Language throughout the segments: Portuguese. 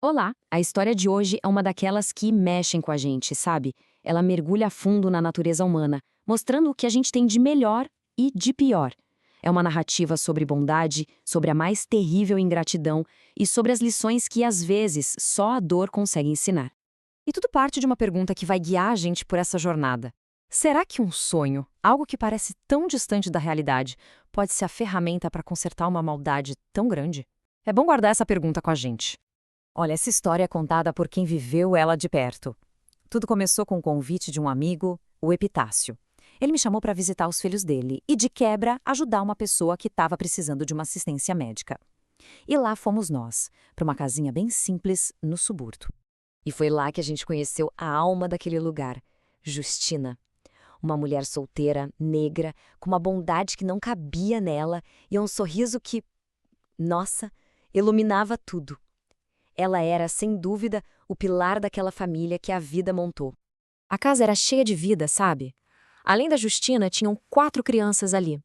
Olá! A história de hoje é uma daquelas que mexem com a gente, sabe? Ela mergulha a fundo na natureza humana, mostrando o que a gente tem de melhor e de pior. É uma narrativa sobre bondade, sobre a mais terrível ingratidão e sobre as lições que, às vezes, só a dor consegue ensinar. E tudo parte de uma pergunta que vai guiar a gente por essa jornada. Será que um sonho, algo que parece tão distante da realidade, pode ser a ferramenta para consertar uma maldade tão grande? É bom guardar essa pergunta com a gente. Olha, essa história é contada por quem viveu ela de perto. Tudo começou com o convite de um amigo, o Epitácio. Ele me chamou para visitar os filhos dele e, de quebra, ajudar uma pessoa que estava precisando de uma assistência médica. E lá fomos nós, para uma casinha bem simples no subúrbio. E foi lá que a gente conheceu a alma daquele lugar, Justina. Uma mulher solteira, negra, com uma bondade que não cabia nela e um sorriso que, nossa, iluminava tudo. Ela era, sem dúvida, o pilar daquela família que a vida montou. A casa era cheia de vida, sabe? Além da Justina, tinham 4 crianças ali.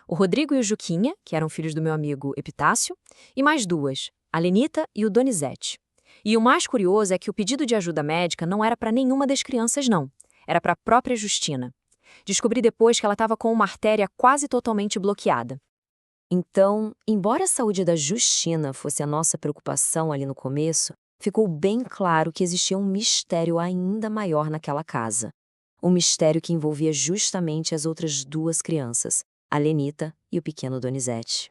O Rodrigo e o Juquinha, que eram filhos do meu amigo Epitácio, e mais 2, a Lenita e o Donizete. E o mais curioso é que o pedido de ajuda médica não era para nenhuma das crianças, não. Era para a própria Justina. Descobri depois que ela estava com uma artéria quase totalmente bloqueada. Então, embora a saúde da Justina fosse a nossa preocupação ali no começo, ficou bem claro que existia um mistério ainda maior naquela casa. Um mistério que envolvia justamente as outras 2 crianças, a Lenita e o pequeno Donizete.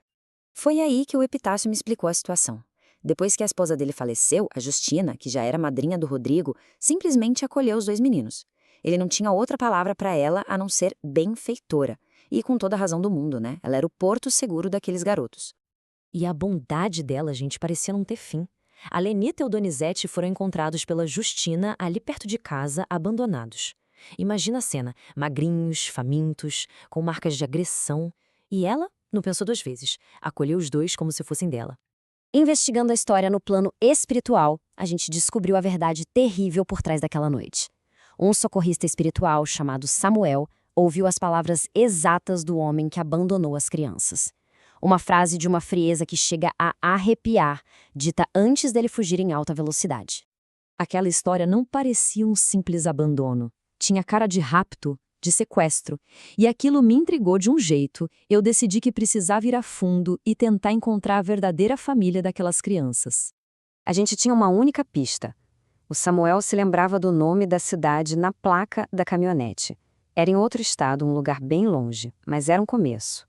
Foi aí que o Epitácio me explicou a situação. Depois que a esposa dele faleceu, a Justina, que já era madrinha do Rodrigo, simplesmente acolheu os 2 meninos. Ele não tinha outra palavra para ela a não ser benfeitora. E com toda a razão do mundo, né? Ela era o porto seguro daqueles garotos. E a bondade dela, gente, parecia não ter fim. A Lenita e o Donizete foram encontrados pela Justina ali perto de casa, abandonados. Imagina a cena, magrinhos, famintos, com marcas de agressão. E ela não pensou 2 vezes, acolheu os 2 como se fossem dela. Investigando a história no plano espiritual, a gente descobriu a verdade terrível por trás daquela noite. Um socorrista espiritual chamado Samuel ouviu as palavras exatas do homem que abandonou as crianças. Uma frase de uma frieza que chega a arrepiar, dita antes dele fugir em alta velocidade. Aquela história não parecia um simples abandono. Tinha cara de rapto, de sequestro. E aquilo me intrigou de um jeito. Eu decidi que precisava ir a fundo e tentar encontrar a verdadeira família daquelas crianças. A gente tinha uma única pista. O Samuel se lembrava do nome da cidade na placa da caminhonete. Era em outro estado, um lugar bem longe, mas era um começo.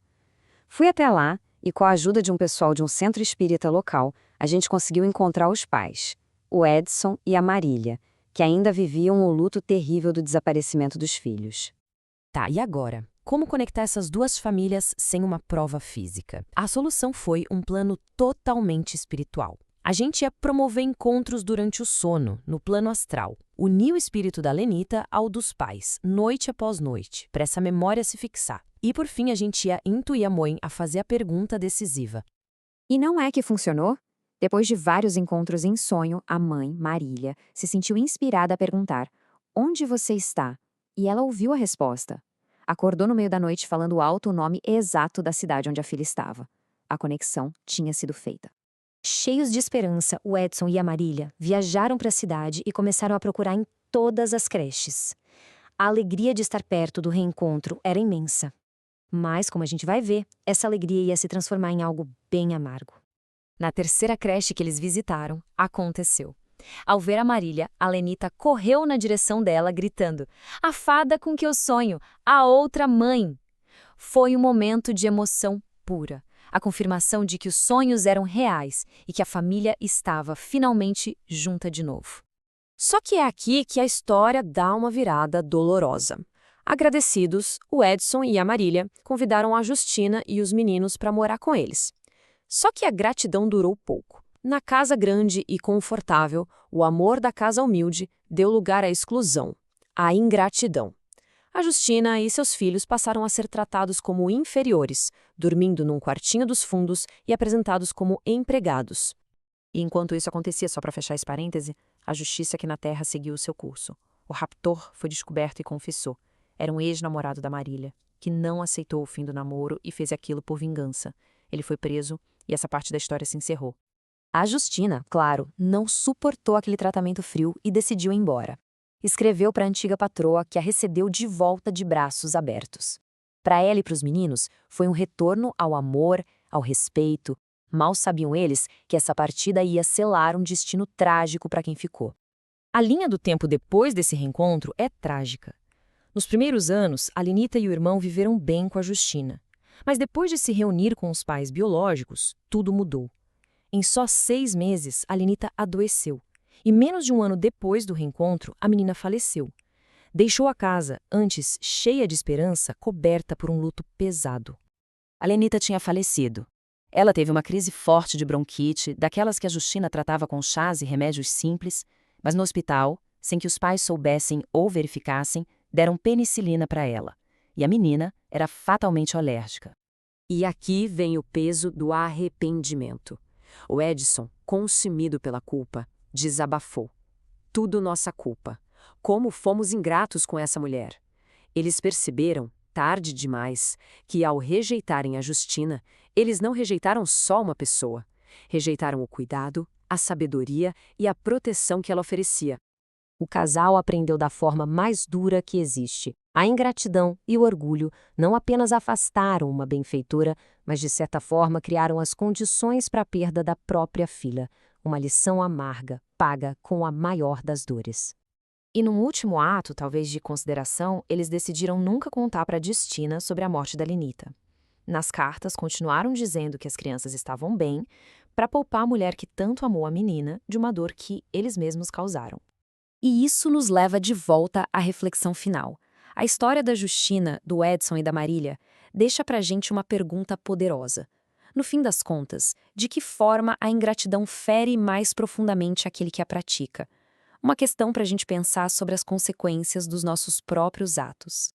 Fui até lá e, com a ajuda de um pessoal de um centro espírita local, a gente conseguiu encontrar os pais, o Edson e a Marília, que ainda viviam o luto terrível do desaparecimento dos filhos. Tá, e agora? Como conectar essas 2 famílias sem uma prova física? A solução foi um plano totalmente espiritual. A gente ia promover encontros durante o sono, no plano astral. Unir o espírito da Lenita ao dos pais, noite após noite, para essa memória se fixar. E por fim a gente ia intuir a mãe a fazer a pergunta decisiva. E não é que funcionou? Depois de vários encontros em sonho, a mãe, Marília, se sentiu inspirada a perguntar: "Onde você está?" E ela ouviu a resposta. Acordou no meio da noite falando alto o nome exato da cidade onde a filha estava. A conexão tinha sido feita. Cheios de esperança, o Edson e a Marília viajaram para a cidade e começaram a procurar em todas as creches. A alegria de estar perto do reencontro era imensa. Mas, como a gente vai ver, essa alegria ia se transformar em algo bem amargo. Na terceira creche que eles visitaram, aconteceu. Ao ver a Marília, a Lenita correu na direção dela, gritando: "A fada com que eu sonho, a outra mãe!" Foi um momento de emoção pura. A confirmação de que os sonhos eram reais e que a família estava finalmente junta de novo. Só que é aqui que a história dá uma virada dolorosa. Agradecidos, o Edson e a Marília convidaram a Justina e os meninos para morar com eles. Só que a gratidão durou pouco. Na casa grande e confortável, o amor da casa humilde deu lugar à exclusão, à ingratidão. A Justina e seus filhos passaram a ser tratados como inferiores, dormindo num quartinho dos fundos e apresentados como empregados. E enquanto isso acontecia, só para fechar esse parêntese, a justiça aqui na Terra seguiu o seu curso. O raptor foi descoberto e confessou. Era um ex-namorado da Marília, que não aceitou o fim do namoro e fez aquilo por vingança. Ele foi preso e essa parte da história se encerrou. A Justina, claro, não suportou aquele tratamento frio e decidiu ir embora. Escreveu para a antiga patroa que a recebeu de volta de braços abertos. Para ela e para os meninos, foi um retorno ao amor, ao respeito. Mal sabiam eles que essa partida ia selar um destino trágico para quem ficou. A linha do tempo depois desse reencontro é trágica. Nos primeiros anos, a Lenita e o irmão viveram bem com a Justina. Mas depois de se reunir com os pais biológicos, tudo mudou. Em só 6 meses, a Lenita adoeceu. E menos de um ano depois do reencontro, a menina faleceu. Deixou a casa, antes cheia de esperança, coberta por um luto pesado. A Lenita tinha falecido. Ela teve uma crise forte de bronquite, daquelas que a Justina tratava com chás e remédios simples, mas no hospital, sem que os pais soubessem ou verificassem, deram penicilina para ela. E a menina era fatalmente alérgica. E aqui vem o peso do arrependimento. O Edson, consumido pela culpa, desabafou. Tudo nossa culpa. Como fomos ingratos com essa mulher. Eles perceberam, tarde demais, que ao rejeitarem a Justina, eles não rejeitaram só uma pessoa. Rejeitaram o cuidado, a sabedoria e a proteção que ela oferecia. O casal aprendeu da forma mais dura que existe. A ingratidão e o orgulho não apenas afastaram uma benfeitora, mas de certa forma criaram as condições para a perda da própria filha. Uma lição amarga, paga com a maior das dores. E num último ato, talvez de consideração, eles decidiram nunca contar para Justina sobre a morte da Lenita. Nas cartas, continuaram dizendo que as crianças estavam bem, para poupar a mulher que tanto amou a menina de uma dor que eles mesmos causaram. E isso nos leva de volta à reflexão final. A história da Justina, do Edson e da Marília deixa pra gente uma pergunta poderosa. No fim das contas, de que forma a ingratidão fere mais profundamente aquele que a pratica? Uma questão pra gente pensar sobre as consequências dos nossos próprios atos.